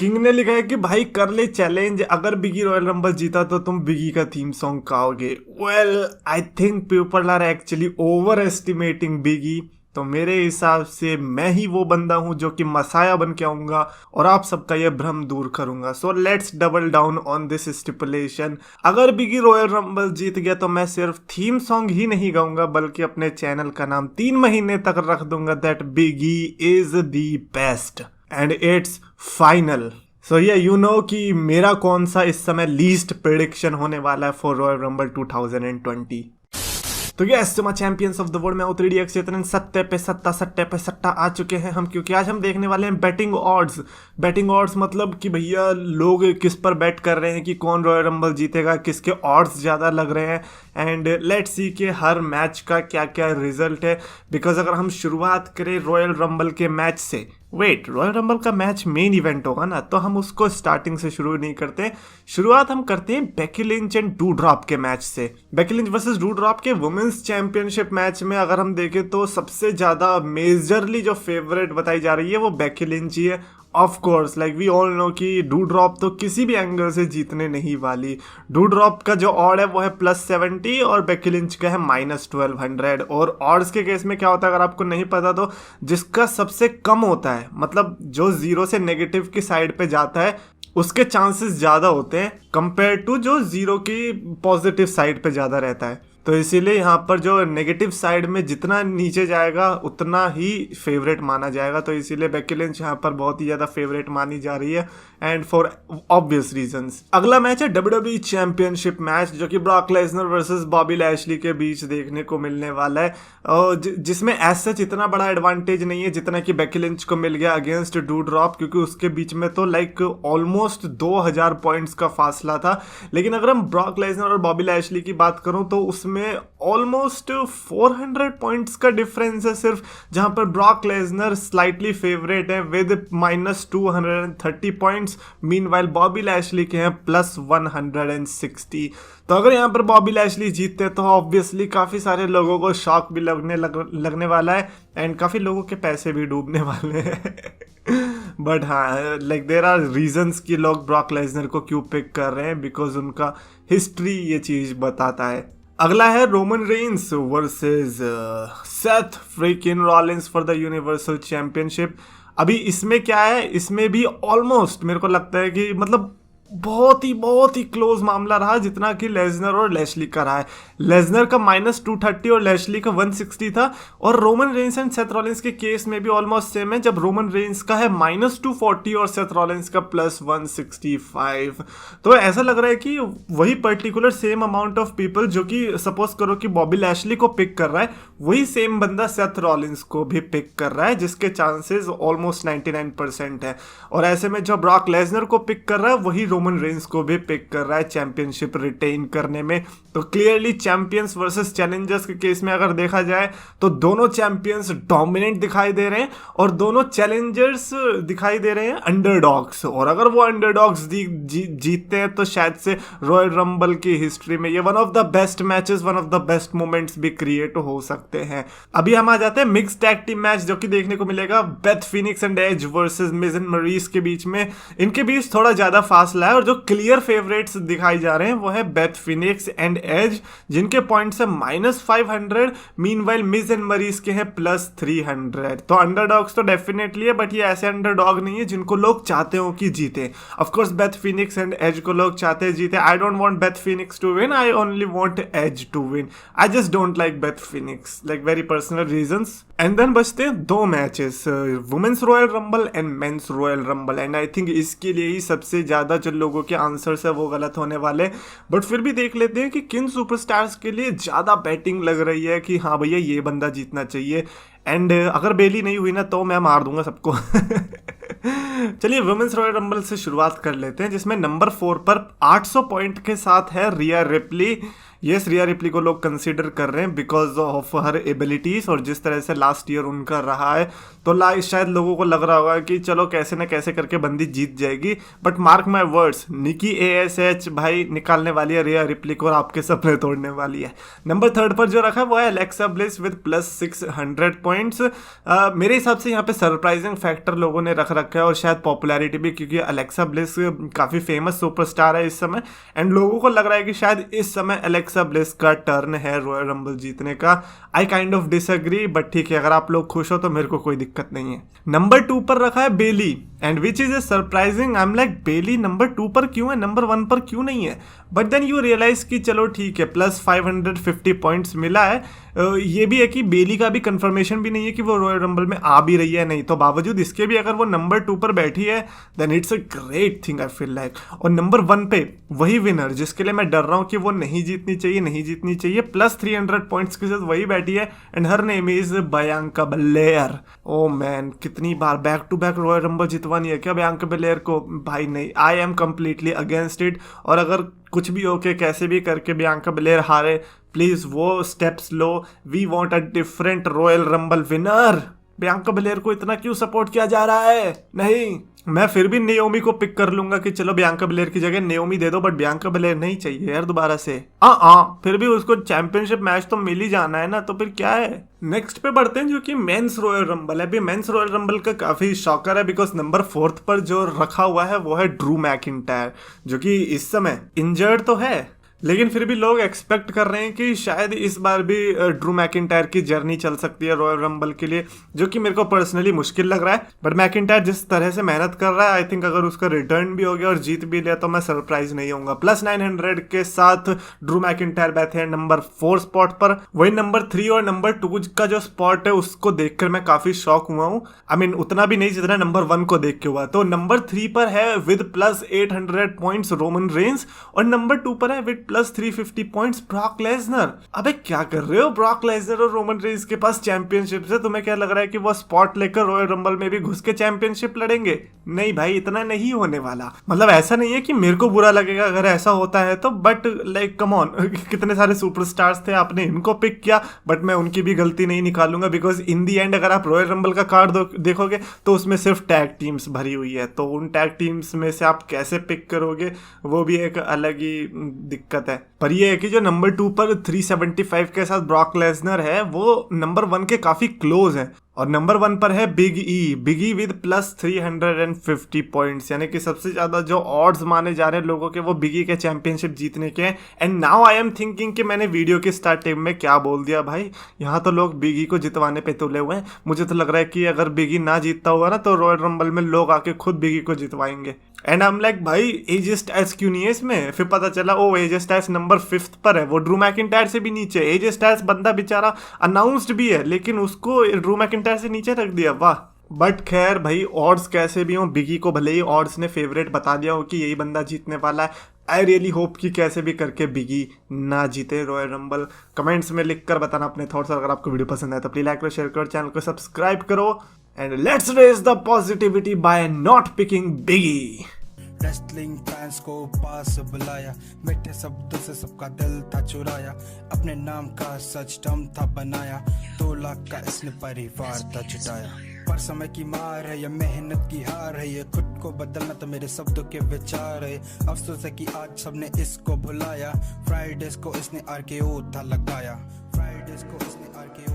King ने लिखा है कि भाई कर ले चैलेंज, अगर बिगी रॉयल रंबल जीता तो तुम बिगी का थीम सॉन्ग गाओगे। Well I think people are actually overestimating Big E. तो मेरे हिसाब से मैं ही वो बंदा हूं जो कि मसाया बन के आऊंगा और आप सबका ये भ्रम दूर करूंगा। So let's double down on this stipulation. अगर बिगी रॉयल रंबल जीत गया तो मैं सिर्फ थीम सॉन्ग ही नहीं गाऊंगा बल्कि अपने चैनल का नाम 3 महीने तक रख दूंगा that Big E is the best and it's final. So ये यू नो कि मेरा कौन सा इस समय लीस्ट प्रेडिक्शन होने वाला है फॉर रॉयल रंबल 2020। तो यस तुम चैंपियंस ऑफ द वर्ल्ड में उतरी एक्स चेतन सत्ते पे सट्टा आ चुके हैं हम, क्योंकि आज हम देखने वाले हैं बैटिंग ऑड्स। बैटिंग ऑड्स मतलब कि भैया लोग किस पर बैट कर रहे हैं कि कौन रॉयल रंबल जीतेगा, किसके ऑड्स ज़्यादा लग रहे हैं। एंड लेट्स सी कि हर मैच का क्या क्या रिजल्ट है। बिकॉज अगर हम शुरुआत करें रॉयल रंबल के मैच से, वेट रॉयल रंबल का मैच मेन इवेंट होगा ना, तो हम उसको स्टार्टिंग से शुरू नहीं करते। शुरुआत हम करते हैं बेकी लिंच एंड डूड्रॉप के मैच से। बेकी लिंच वर्सेस डूड्रॉप के वुमेन्स चैंपियनशिप मैच में अगर हम देखें तो सबसे ज़्यादा मेजरली जो फेवरेट बताई जा रही है वो बेकी लिंच ही है। Of course like we all know कि डूड्रॉप तो किसी भी एंगल से जीतने नहीं वाली। डूड्रॉप का जो ऑड है वो है +70 और बेकी लिंच का है -1200। और ऑड्स के केस में क्या होता है अगर आपको नहीं पता तो, जिसका सबसे कम होता है मतलब जो 0 से नेगेटिव की साइड पे जाता है उसके चांसेस ज़्यादा होते हैं कंपेयर टू जो 0 की पॉजिटिव साइड पे ज़्यादा रहता है। तो इसीलिए यहाँ पर जो नेगेटिव साइड में जितना नीचे जाएगा उतना ही फेवरेट माना जाएगा। तो इसीलिए बेकी लिंच यहाँ पर बहुत ही ज़्यादा फेवरेट मानी जा रही है एंड फॉर ऑब्वियस रीजंस। अगला मैच है WWE चैंपियनशिप मैच जो कि Brock Lesnar versus Bobby Lashley के बीच देखने को मिलने वाला है, और जिसमें एज सच इतना बड़ा एडवांटेज नहीं है जितना कि बेकी लिंच को मिल गया अगेंस्ट डूड्रॉप, क्योंकि उसके बीच में तो लाइक ऑलमोस्ट 2000 पॉइंट्स का फासला था। लेकिन अगर हम ब्रॉक लेसनर और बॉबी लैशली की बात करूं तो उसमें ऑलमोस्ट 400 पॉइंट्स का डिफरेंस है सिर्फ, जहां पर ब्रॉक लेसनर स्लाइटली फेवरेट है with -230 points. Meanwhile Bobby Lashley के हैं +160। तो अगर यहाँ पर बॉबी लैशली जीतते तो ऑब्वियसली काफ़ी सारे लोगों को शॉक भी लगने वाला है एंड काफ़ी लोगों के पैसे भी डूबने वाले हैं। बट हाँ लाइक देयर आर रीजंस कि लोग ब्रॉक लेसनर को क्यों पिक कर रहे हैं, बिकॉज उनका हिस्ट्री ये चीज़ बताता है। अगला है Roman Reigns versus Seth Freakin Rollins for the universal championship. अभी इसमें क्या है, इसमें भी ऑलमोस्ट मेरे को लगता है कि मतलब बहुत ही क्लोज मामला रहा जितना कि लेसनर और लैशली का रहा है। लेसनर का -230 और लैशली का 160 था, और Roman Reigns and Seth Rollins के केस में भी ऑलमोस्ट सेम है, जब रोमन रेंस का है -240 और सेथ रॉलिंस का +165। तो ऐसा लग रहा है कि वही particular same amount of people जो कि सपोज करो कि बॉबी लैशली को पिक कर रहा है, वही सेम बंदा सेथ रॉलिंस को भी पिक कर रहा है, जिसके चांसेस ऑलमोस्ट 99% है। और ऐसे में जो ब्रॉक लेसनर को पिक कर रहा है वही रोमन रेंस को भी पिक कर रहा है चैंपियनशिप रिटेन करने में। तो क्लियरली चैंपियंस वर्सेस चैलेंजर्स के केस में अगर देखा जाए तो दोनों चैंपियंस डोमिनेंट दिखाई दे रहे हैं और दोनों चैलेंजर्स दिखाई दे रहे हैं अंडरडॉग्स। और अगर वो अंडरडॉग्स जीतते हैं तो शायद से रॉयल रंबल की हिस्ट्री में ये one of the best matches, one of the best moments भी क्रिएट हो सकते हैं। अभी हम आ जाते हैं मिक्स टैग टीम मैच जो कि देखने को मिलेगा Beth Phoenix and Edge versus Miz and Maryse के बीच में। इनके बीच थोड़ा ज्यादा फासला है और जो क्लियर फेवरेट्स दिखाई जा रहे हैं वो है बेथ फिनिक्स एंड एज, जिनके पॉइंट्स है -500। मीनवाइल मिज एंड मरीज के हैं +300। तो अंडरडॉग्स तो डेफिनेटली है, बट ये ऐसे अंडरडॉग नहीं है जिनको लोग चाहते हो कि जीते। Of course Beth Phoenix and Edge को लोग चाहते हैं जीते। I don't want Beth Phoenix to win, I only want Edge to win. I just don't like Beth Phoenix, like very personal reasons. And then बचते हैं 2 matches, women's Royal Rumble and men's Royal Rumble. And I think इसके लिए ही सबसे ज्यादा जो लोगों के answers है वो गलत होने वाले, बट फिर भी देख लेते हैं कि किन सुपरस्टार्स के लिए ज्यादा बैटिंग लग रही है कि हाँ भैया ये बंदा जीतना चाहिए। एंड अगर बेली नहीं हुई ना तो मैं मार दूंगा सबको। चलिए वुमेन्स रॉयल रंबल से शुरुआत कर लेते हैं, जिसमें नंबर 4 पर 800 पॉइंट के साथ है रिया रिप्ली। यस रिया रिप्ली को लोग कंसीडर कर रहे हैं बिकॉज ऑफ हर एबिलिटीज और जिस तरह से लास्ट ईयर उनका रहा है, तो शायद लोगों को लग रहा होगा कि चलो कैसे ना कैसे करके बंदी जीत जाएगी। But mark my words, Nikki ASH भाई निकालने वाली है रिया रिप्ली को और आपके सपने तोड़ने वाली है। नंबर 3 पर जो रखा है वो है अलेक्सा ब्लिस विद +600 पॉइंट्स। मेरे हिसाब से यहाँ पे सरप्राइजिंग फैक्टर लोगों ने रख रखा है और शायद पॉपुलैरिटी भी, क्योंकि अलेक्सा ब्लिस काफ़ी फेमस सुपरस्टार है इस समय एंड लोगों को लग रहा है कि शायद इस समय अलेक्सा ब्लिस का टर्न है रॉयल रंबल जीतने का। I kind of disagree, but ठीक है, अगर आप लोग खुश हो तो मेरे को कोई दिक्कत नहीं है। नंबर 2 पर रखा है Bayley and which is a surprising. I am like Bayley number 2 पर क्यों है, नंबर 1 पर क्यों नहीं है? बट देन यू रियलाइज कि चलो ठीक है, +550 पॉइंट्स मिला है। ये भी है कि बेली का भी कंफर्मेशन भी नहीं है कि वो रॉयल रंबल में आ भी रही है नहीं, तो बावजूद इसके भी अगर वो नंबर 2 पर बैठी है then it's a great thing I feel like. और नंबर 1 पे वही विनर जिसके लिए मैं डर रहा हूँ कि वो नहीं जीतनी चाहिए, +300 पॉइंट्स के साथ वही बैठी है and her name is Bianca Belair. Oh man, कितनी बार back to back royal rumble जितवानी है क्या बियांका बेलेयर को? भाई नहीं, I am completely against it. और अगर कुछ भी हो के कैसे भी करके बियांका बेलेयर हारे, प्लीज वो स्टेप्स लो। We want a different royal rumble winner. Bianca Belair को इतना क्यों सपोर्ट किया जा रहा है? नहीं, मैं फिर भी नेओमी को पिक कर लूंगा कि चलो बियांका बेलेयर की जगह नेओमी दे दो, बट बियांका बेलेयर नहीं चाहिए यार दोबारा से। फिर भी उसको चैंपियनशिप मैच तो मिल ही जाना है ना, तो फिर क्या है। नेक्स्ट पे बढ़ते हैं जो कि मेंस रॉयल रंबल है। अभी मेंस रॉयल रंबल का काफी शॉकर है बिकॉज नंबर 4 पर जो रखा हुआ है वो है ड्रू मैकिंटायर, जो कि इस समय इंजर्ड तो है लेकिन फिर भी लोग एक्सपेक्ट कर रहे हैं कि शायद इस बार भी ड्रू मैकिंटायर की जर्नी चल सकती है रॉयल रंबल के लिए, जो कि मेरे को पर्सनली मुश्किल लग रहा है। बट मैकिंटायर जिस तरह से मेहनत कर रहा है, आई थिंक अगर उसका रिटर्न भी हो गया और जीत भी लिया तो मैं सरप्राइज नहीं होऊंगा। +900 के साथ ड्रू मैकिंटायर बैठे हैं नंबर 4 स्पॉट पर। वही नंबर 3 और नंबर 2 का जो स्पॉट है उसको देखकर मैं काफी शॉक हुआ हूँ। आई मीन उतना भी नहीं जितना नंबर 1 को देख के हुआ। तो नंबर 3 पर है विद +800 पॉइंट्स रोमन रेंस और नंबर 2 पर है विद +350 पॉइंट्स ब्रॉक लेसनर। अबे क्या कर रहे हो, ब्रॉक लेसनर और रोमन रेंस के पास चैंपियनशिप है, तुम्हें क्या लग रहा है कि वो स्पॉट लेकर रॉयल रंबल में भी घुस के चैंपियनशिप लड़ेंगे? नहीं भाई, इतना नहीं होने वाला। मतलब ऐसा नहीं है कि मेरे को बुरा लगेगा अगर ऐसा होता है तो, बट लाइक कम ऑन, कितने सारे सुपरस्टार्स थे, आपने इनको पिक किया, बट मैं उनकी भी गलती नहीं निकालूंगा बिकॉज इन दी एंड अगर आप रॉयल रंबल का कार्ड देखोगे तो उसमें सिर्फ टैग टीम्स भरी हुई है, तो उन टैग टीम्स में से आप कैसे पिक करोगे वो भी एक अलग ही दिक्कत है। पर ये है कि जो नंबर 2 पर 375 के साथ ब्रॉक लेसनर है वो नंबर 1 के काफी क्लोज है। और नंबर 1 पर है बिग ई विद +350 पॉइंट्स, यानी कि सबसे ज्यादा जो ऑड्स माने जा रहे हैं लोगों के वो बिग ई के चैंपियनशिप जीतने के हैं। And now I am thinking कि मैंने वीडियो के स्टार्टिंग में क्या बोल दिया भाई, यहाँ तो लोग बिग ई को जितवाने पे तुले हुए हैं। मुझे तो लग रहा है कि अगर बिग ई ना जीतता हुआ ना तो रॉयल रंबल में लोग आके खुद बिग ई को जितवाएंगे। एंड आई एम लाइक भाई एजे स्टाइल्स क्यों नहीं है इसमें? फिर पता चला ओ एजे स्टाइल्स नंबर 5 पर है, वो ड्रू मैकिंटायर से भी नीचे। एजे स्टाइल्स बंदा बेचारा अनाउंस्ड भी है लेकिन उसको ड्रू मैकिंटायर से नीचे रख दिया, वाह। बट खैर भाई, ऑड्स कैसे भी हो, बिगी को भले ही ऑड्स ने फेवरेट बता दिया हो कि यही बंदा जीतने वाला है, आई रियली होप कि कैसे भी करके बिगी ना जीते रॉयल रंबल। कमेंट्स में लिख कर बताना अपने थॉट्स, और अगर आपको वीडियो पसंद आए तो प्लीज लाइक करो, शेयर करो, चैनल को सब्सक्राइब करो and let's raise the positivity by not picking Big E. Wrestling fans को पास बुलाया, मीठे शब्दों से सबका दिल था चुराया, अपने नाम का सच दम था बनाया, 2 लाख का इसने परिवार था जुटाया। पर समय की मार है, ये मेहनत की हार है, ये खुद को बदलना तो मेरे शब्दों के विचार है। अफसोस है कि आज सबने इसको भुलाया, फ्राइडेज को इसने RKO था लगाया, फ्राइडेज को इसने RKO